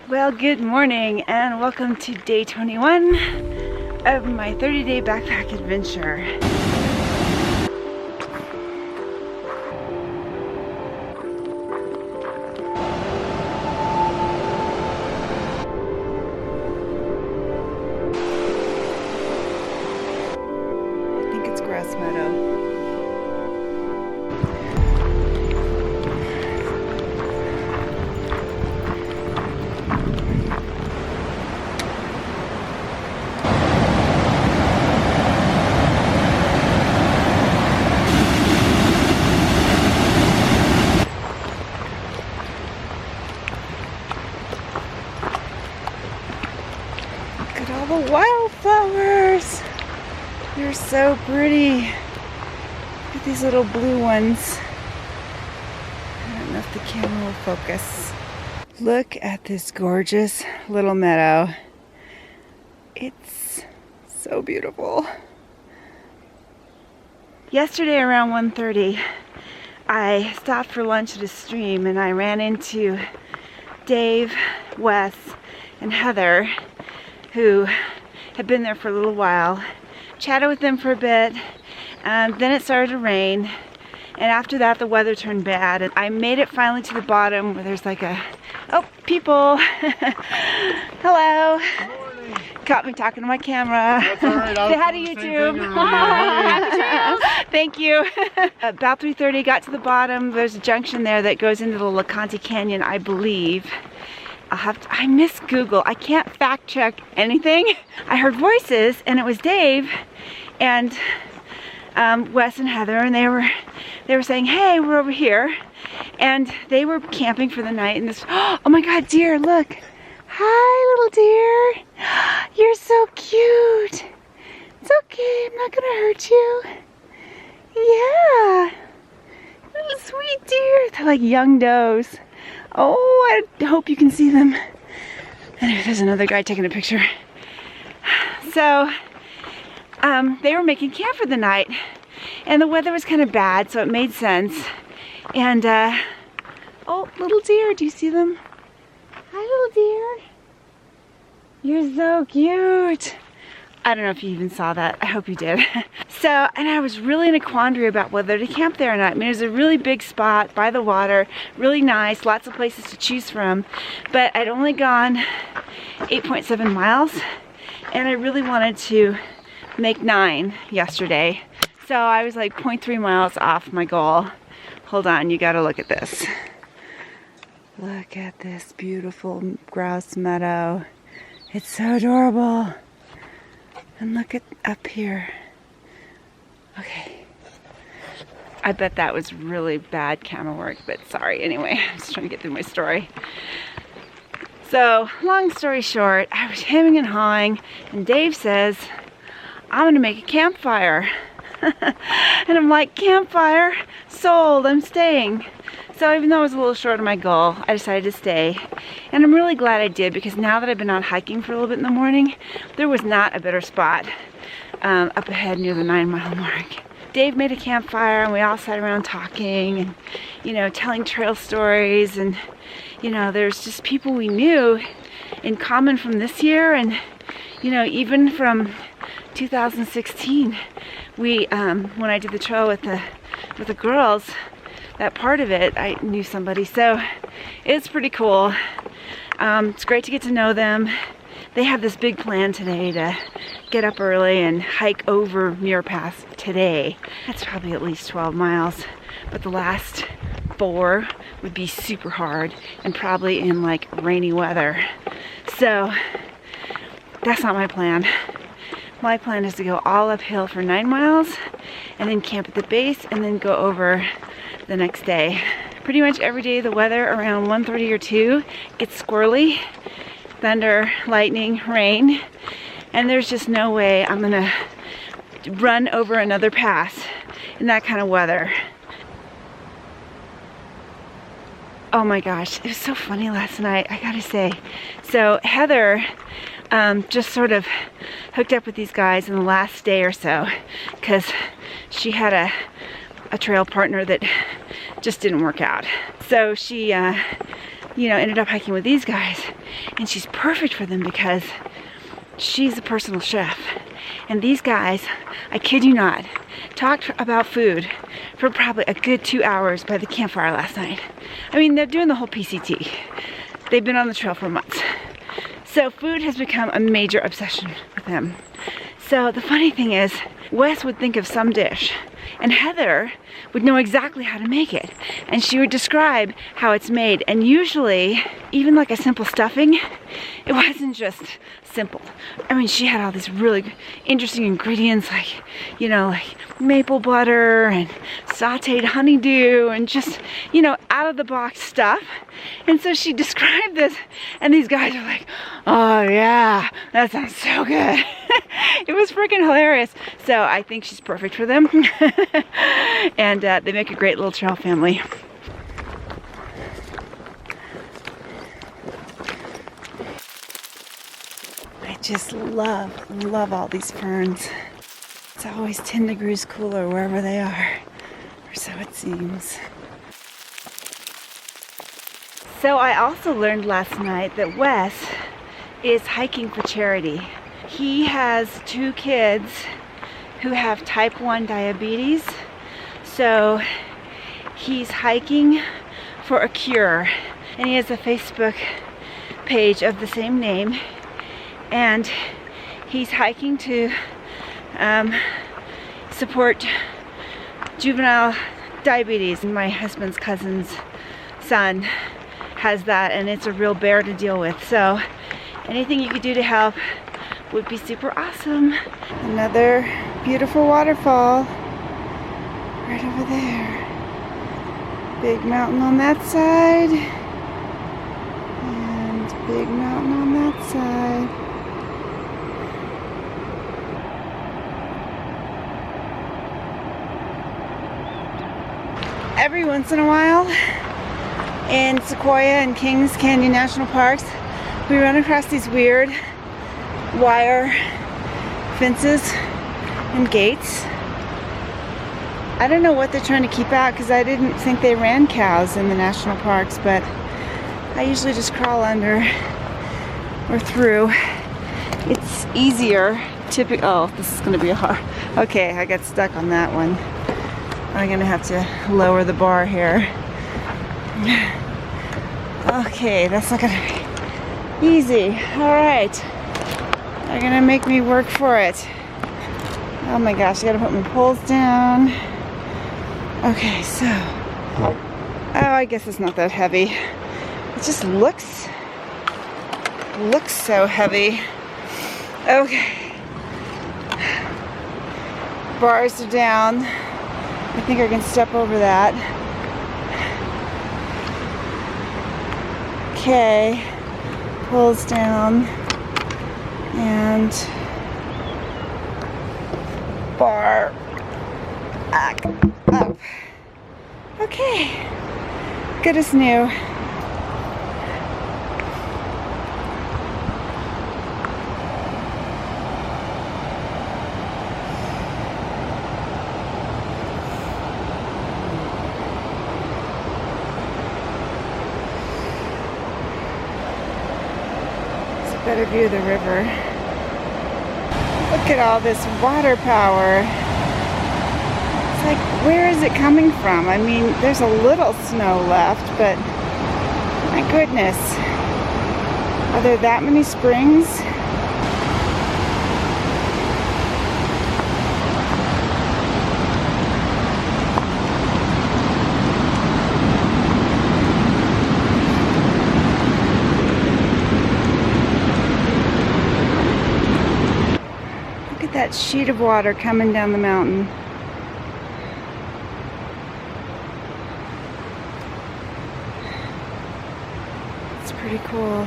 Well, good morning and welcome to day 21 of my 30-day backpack adventure. I think it's grass meadow. Look at all the wildflowers. They're so pretty. Look at these little blue ones. I don't know if the camera will focus. Look at this gorgeous little meadow. It's so beautiful. Yesterday around 1:30, I stopped for lunch at a stream and I ran into Dave, Wes, and Heather, who had been there for a little while. Chatted with them for a bit, and then it started to rain, and after that the weather turned bad, and I made it finally to the bottom where there's like a, oh, people. Hello. Good morning. Caught me talking to my camera. That's all right. Say hi to YouTube. Thank you. About 3:30, got to the bottom. There's a junction there that goes into the LeConte Canyon, I believe. I miss Google. I can't fact check anything. I heard voices and it was Dave and Wes and Heather, and they were saying, hey, we're over here, and they were camping for the night. And this, oh my God, deer, look. Hi, little deer. You're so cute. It's okay, I'm not gonna hurt you. Yeah. Little sweet deer. They're like young does. Oh, I hope you can see them. Anyway, there's another guy taking a picture. So, they were making camp for the night, and the weather was kind of bad, so it made sense. And, oh, little deer, do you see them? Hi, little deer. You're so cute. I don't know if you even saw that. I hope you did. So, and I was really in a quandary about whether to camp there or not. I mean, it was a really big spot by the water, really nice, lots of places to choose from. But I'd only gone 8.7 miles, and I really wanted to make 9 yesterday. So I was like 0.3 miles off my goal. Hold on, you gotta look at this. Look at this beautiful grouse meadow. It's so adorable. And look at up here. Okay. I bet that was really bad camera work, but sorry. Anyway, I'm just trying to get through my story. So, long story short, I was hemming and hawing, and Dave says, I'm gonna make a campfire. And I'm like, campfire? Sold, I'm staying. So even though I was a little short of my goal, I decided to stay. And I'm really glad I did, because now that I've been out hiking for a little bit in the morning, there was not a better spot up ahead near the 9-mile mark. Dave made a campfire and we all sat around talking and, you know, telling trail stories, and, you know, there's just people we knew in common from this year, and, you know, even from 2016. We, when I did the trail with the girls, that part of it, I knew somebody, so it's pretty cool. It's great to get to know them. They have this big plan today to get up early and hike over Muir Pass today. That's probably at least 12 miles, but the last 4 would be super hard and probably in like rainy weather. So that's not my plan. My plan is to go all uphill for 9 miles and then camp at the base and then go over the next day. Pretty much every day the weather around 1:30 or 2 gets squirrely, thunder, lightning, rain, and there's just no way I'm gonna run over another pass in that kind of weather. Oh my gosh, it was so funny last night, I gotta say. So Heather just sort of hooked up with these guys in the last day or so because she had a trail partner that just didn't work out. So she you know, ended up hiking with these guys, and she's perfect for them because she's a personal chef. And these guys, I kid you not, talked about food for probably a good 2 hours by the campfire last night. I mean, they're doing the whole PCT. They've been on the trail for months. So food has become a major obsession with them. So the funny thing is, Wes would think of some dish, and Heather would know exactly how to make it. And she would describe how it's made. And usually, even like a simple stuffing, it wasn't just simple. I mean, she had all these really interesting ingredients, like, you know, like maple butter and sauteed honeydew and just, you know, out of the box stuff. And so she described this, and these guys are like, oh yeah, that sounds so good. It was freaking hilarious. So I think she's perfect for them. And they make a great little trail family. I just love all these ferns. It's always 10 degrees cooler wherever they are, or so it seems. So I also learned last night that Wes is hiking for charity. He has 2 kids who have type 1 diabetes, so he's hiking for a cure, and he has a Facebook page of the same name, and he's hiking to support juvenile diabetes. My husband's cousin's son has that, and it's a real bear to deal with, so anything you could do to help would be super awesome. Another beautiful waterfall right over there. Big mountain on that side, and big mountain on that side. Every once in a while in Sequoia and Kings Canyon National Parks, we run across these weird wire fences and gates. I don't know what they're trying to keep out, because I didn't think they ran cows in the national parks, but I usually just crawl under or through. It's easier oh, this is gonna be hard. Okay, I got stuck on that one. I'm gonna have to lower the bar here. Okay, that's not gonna be easy. All right, they're gonna make me work for it. Oh my gosh, I gotta put my poles down. Okay, so, oh, I guess it's not that heavy. It just looks so heavy. Okay, bars are down. I think I can step over that. Okay, pulls down, and bar back up. Okay, good as new. Better view of the river. Look at all this water power. It's like, where is it coming from? I mean, there's a little snow left, but my goodness. Are there that many springs? That sheet of water coming down the mountain. It's pretty cool.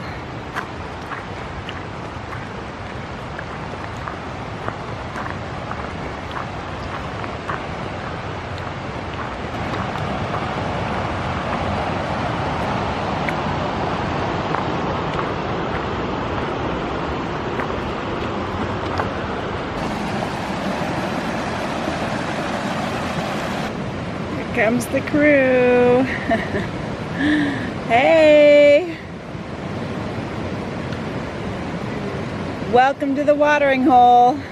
Comes the crew. Hey! Welcome to the watering hole. How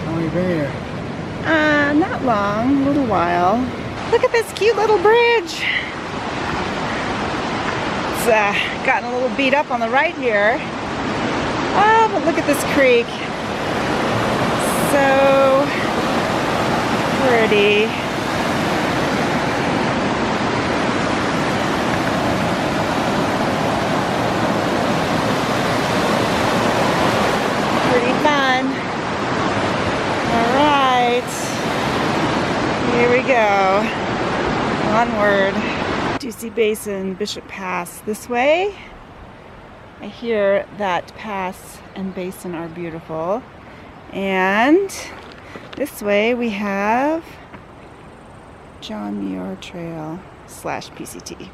long have you been here? Not long, a little while. Look at this cute little bridge. It's gotten a little beat up on the right here. Oh, but look at this creek. So pretty. Pretty fun. All right. Here we go. Onward. Ducey Basin, Bishop Pass. This way. I hear that pass and basin are beautiful. And this way we have John Muir Trail / PCT.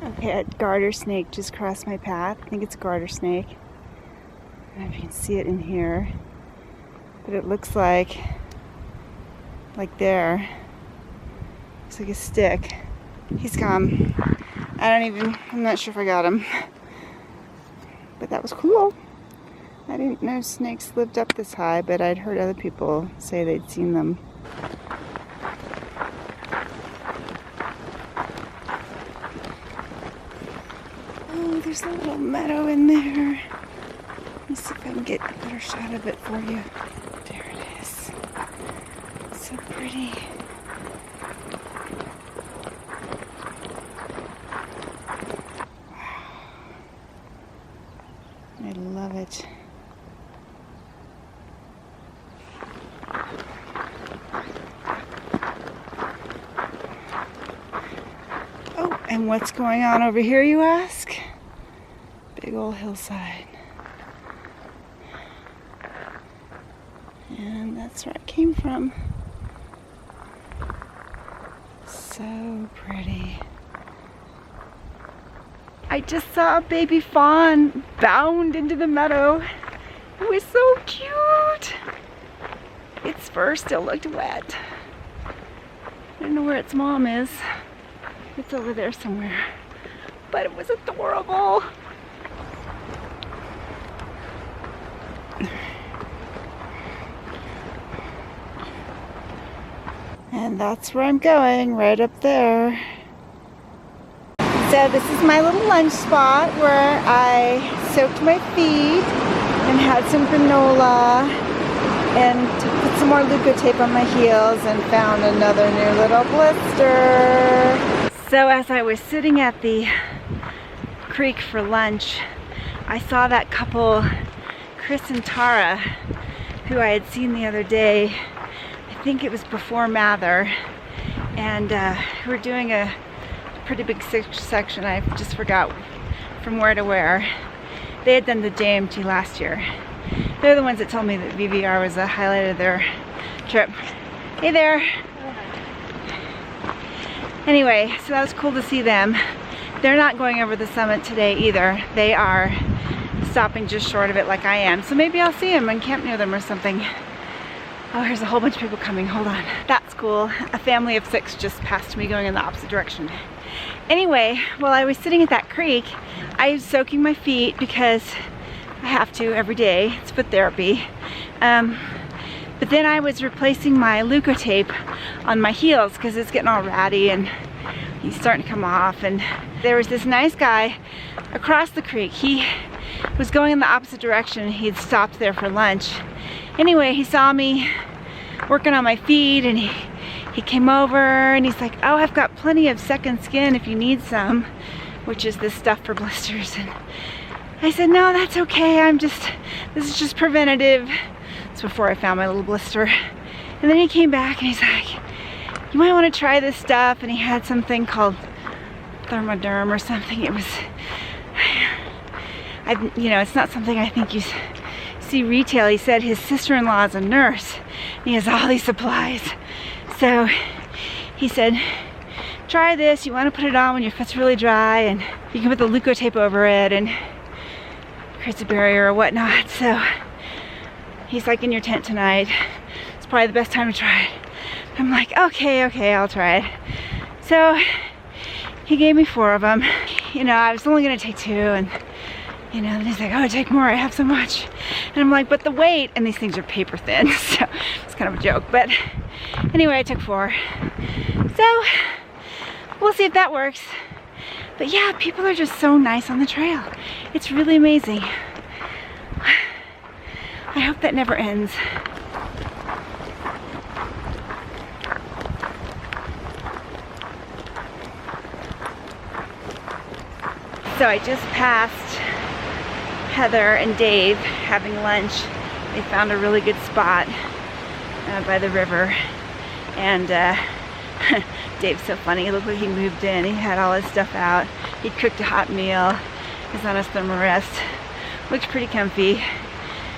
Okay, a garter snake just crossed my path. I think it's a garter snake. I don't know if you can see it in here. But it looks like there. Looks like a stick. He's come. I'm not sure if I got him. But that was cool. I didn't know snakes lived up this high, but I'd heard other people say they'd seen them. Oh, there's a little meadow in there. Let me see if I can get a better shot of it for you. There it is. So pretty. Wow. I love it. Oh, and what's going on over here, you ask? Big old hillside. And that's where I came from. So pretty. I just saw a baby fawn bound into the meadow. It was so cute. Its fur still looked wet. I don't know where its mom is. It's over there somewhere. But it was adorable. And that's where I'm going, right up there. So this is my little lunch spot where I soaked my feet and had some granola and put some more Leukotape on my heels and found another new little blister. So as I was sitting at the creek for lunch, I saw that couple, Chris and Tara, who I had seen the other day. I think it was before Mather, and who were doing a pretty big section. I just forgot from where to where. They had done the JMT last year. They're the ones that told me that VVR was a highlight of their trip. Hey there. Anyway, so that was cool to see them. They're not going over the summit today either. They are stopping just short of it like I am. So maybe I'll see them and camp near them or something. Oh, here's a whole bunch of people coming. Hold on. That's cool. A family of 6 just passed me going in the opposite direction. Anyway, while I was sitting at that creek, I was soaking my feet because I have to every day. It's foot therapy. But then I was replacing my Leukotape on my heels because it's getting all ratty and he's starting to come off. And there was this nice guy across the creek. He was going in the opposite direction. He'd stopped there for lunch. Anyway, he saw me working on my feet and he came over and he's like, oh, I've got plenty of second skin if you need some, which is this stuff for blisters. And I said, no, that's okay. This is just preventative. It's before I found my little blister. And then he came back and he's like, you might want to try this stuff. And he had something called Thermoderm or something. It was, it's not something I think you see retail. He said his sister-in-law is a nurse and he has all these supplies. So he said, try this. You want to put it on when your foot's really dry and you can put the Leukotape over it and creates a barrier or whatnot. So he's like, in your tent tonight. It's probably the best time to try it. I'm like, okay, I'll try it. So he gave me 4 of them. You know, I was only gonna take 2, and you know, and he's like, oh, take more, I have so much. And I'm like, but the weight, and these things are paper thin, so it's kind of a joke. But anyway, I took 4. So we'll see if that works. But yeah, people are just so nice on the trail. It's really amazing. I hope that never ends. So I just passed Heather and Dave having lunch. They found a really good spot by the river. And Dave's so funny. He looked like he moved in. He had all his stuff out. He'd cooked a hot meal. He's on his thermarest. Looked pretty comfy.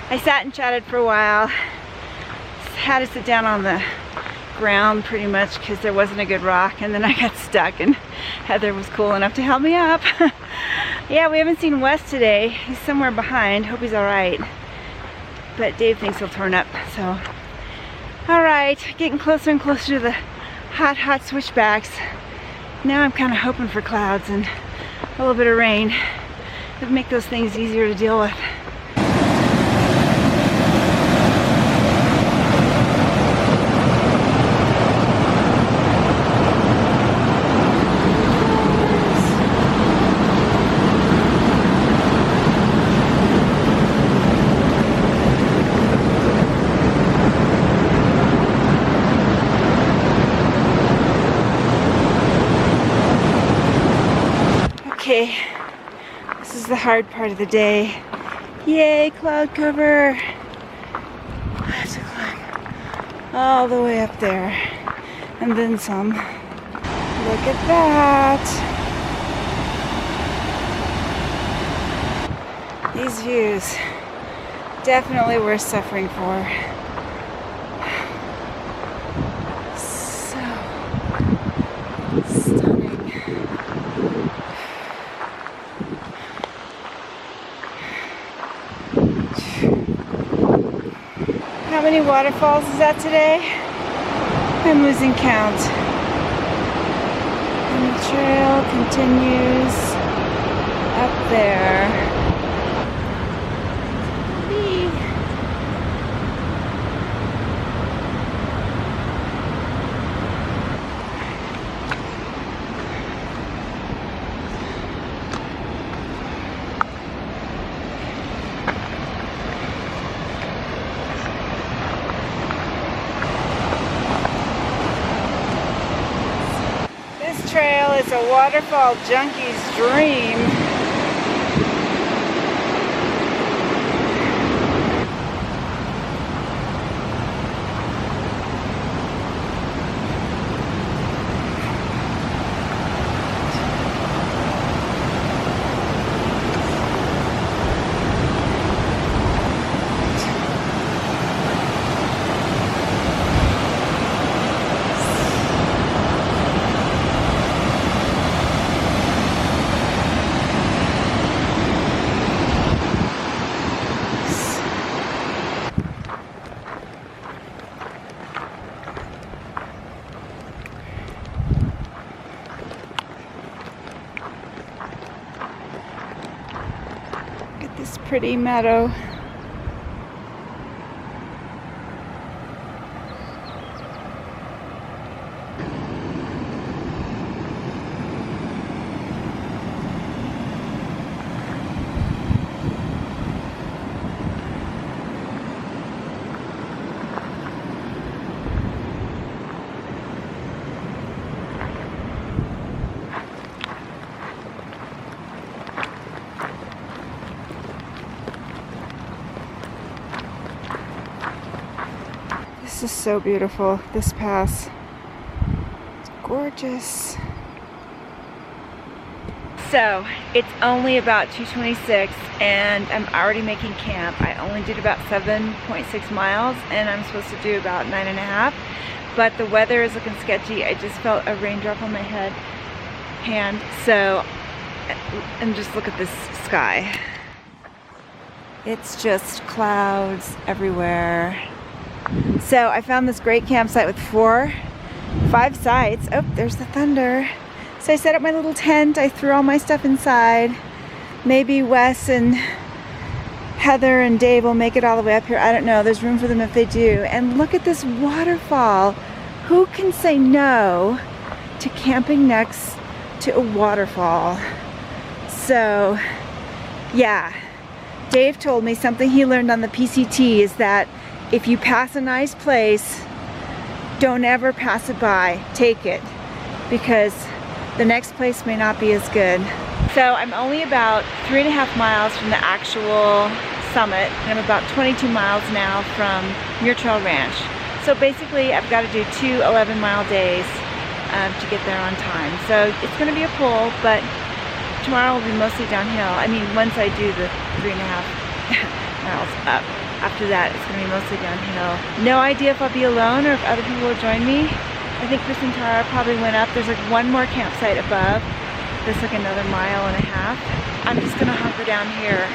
I sat and chatted for a while. Had to sit down on the ground pretty much because there wasn't a good rock, and then I got stuck, and Heather was cool enough to help me up. Yeah, we haven't seen Wes today. He's somewhere behind. Hope he's alright. But Dave thinks he'll turn up, so. Alright, getting closer and closer to the hot switchbacks. Now I'm kind of hoping for clouds and a little bit of rain. It'd make those things easier to deal with. Okay, this is the hard part of the day. Yay, cloud cover! I have to climb all the way up there, and then some. Look at that! These views, definitely worth suffering for. So stunning. How many waterfalls is that today? I'm losing count. And the trail continues up there. Trail is a waterfall junkie's dream. This pretty meadow. This is so beautiful, this pass. It's gorgeous. So, it's only about 2:26 and I'm already making camp. I only did about 7.6 miles and I'm supposed to do about 9.5. But the weather is looking sketchy. I just felt a raindrop on my hand. So, and just look at this sky. It's just clouds everywhere. So I found this great campsite with 4 5 sites. Oh, there's the thunder. So I set up my little tent. I threw all my stuff inside. Maybe Wes and Heather and Dave will make it all the way up here. I don't know. There's room for them if they do. And look at this waterfall. Who can say no to camping next to a waterfall? So, yeah. Dave told me something he learned on the PCT is that if you pass a nice place, don't ever pass it by. Take it. Because the next place may not be as good. So I'm only about 3.5 miles from the actual summit. I'm about 22 miles now from Muir Trail Ranch. So basically I've got to do 2 11-mile days to get there on time. So it's going to be a pull, but tomorrow will be mostly downhill. I mean, once I do the 3.5 miles up. After that, it's going to be mostly downhill. No idea if I'll be alone or if other people will join me. I think Chris and Tara probably went up. There's like one more campsite above. There's like another 1.5 miles. I'm just going to hunker down here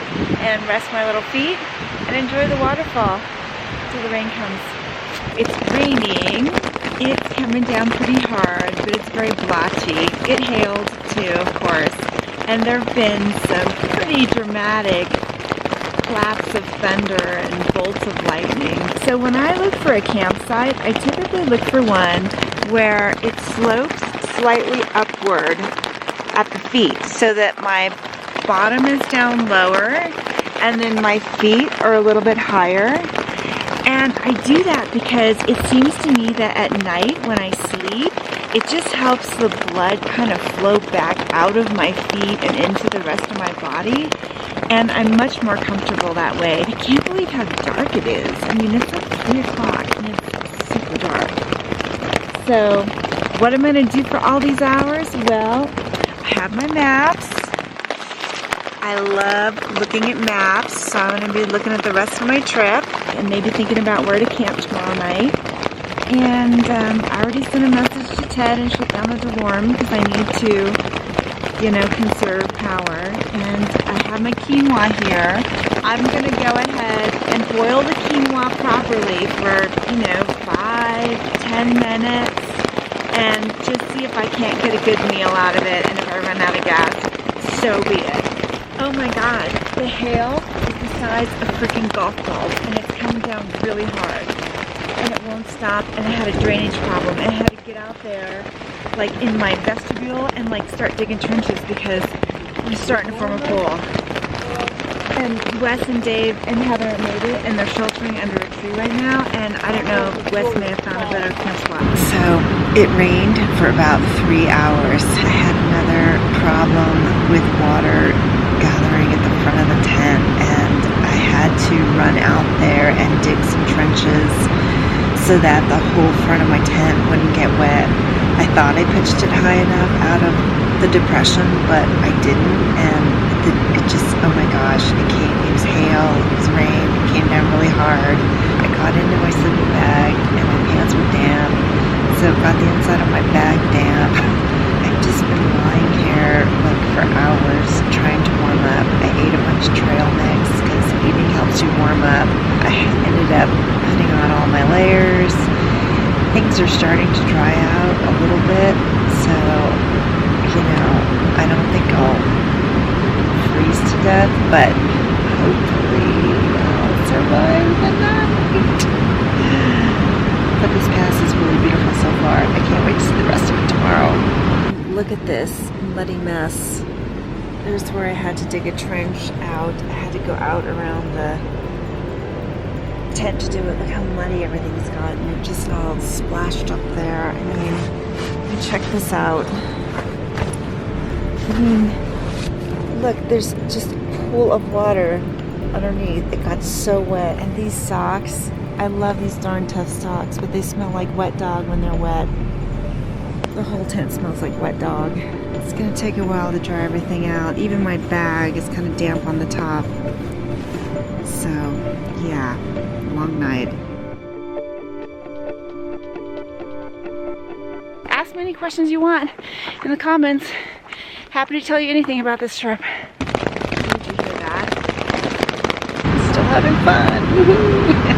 and rest my little feet and enjoy the waterfall until the rain comes. It's raining. It's coming down pretty hard, but it's very blotchy. It hailed too, of course. And there have been some pretty dramatic claps of thunder and bolts of lightning. So when I look for a campsite, I typically look for one where it slopes slightly upward at the feet so that my bottom is down lower and then my feet are a little bit higher. And I do that because it seems to me that at night when I sleep, it just helps the blood kind of flow back out of my feet and into the rest of my body. And I'm much more comfortable that way. I can't believe how dark it is. I mean, it's like 3 o'clock and it's super dark. So, what am I going to do for all these hours? Well, I have my maps. I love looking at maps, so I'm going to be looking at the rest of my trip and maybe thinking about where to camp tomorrow night. And I already sent a message to Ted and shut down the DeLorme because I need to, you know, conserve power. And I have my quinoa here. I'm going to go ahead and boil the quinoa properly for, you know, 5-10 minutes and just see if I can't get a good meal out of it. And if I run out of gas, so be it. Oh my God, the hail is the size of freaking golf balls and it's coming down really hard. And it won't stop, and I had a drainage problem, and I had to get out there like in my vestibule and like start digging trenches because I'm starting to form a pool. And Wes and Dave and Heather made it, and they're sheltering under a tree right now, and I don't know, Wes may have found a better camp spot. So it rained for about 3 hours. I had another problem with water gathering at the front of the tent, and I had to run out there and dig some trenches so that the whole front of my tent wouldn't get wet. I thought I pitched it high enough out of the depression, but I didn't, and it just, oh my gosh, it was hail, it was rain, it came down really hard. I got into my sleeping bag and my pants were damp, so it got the inside of my bag damp. I've just been lying here like for hours trying to warm up. I ate a bunch of trail mix because eating helps you warm up. I ended up putting on all my layers. Things are starting to dry out a little bit, so, you know, I don't think I'll freeze to death, but hopefully I'll survive the night. But this pass is really beautiful so far. I can't wait to see the rest of it tomorrow. Look at this muddy mess. There's where I had to dig a trench out. I had to go out around the tent to do it. Look how muddy everything's gotten. It just all splashed up there. I mean, check this out. I mean, look, there's just a pool of water underneath. It got so wet. And these socks, I love these darn tough socks, but they smell like wet dog when they're wet. The whole tent smells like wet dog. It's gonna take a while to dry everything out. Even my bag is kind of damp on the top. So, yeah, long night. Ask me any questions you want in the comments. Happy to tell you anything about this trip. Did you hear that? Still having fun.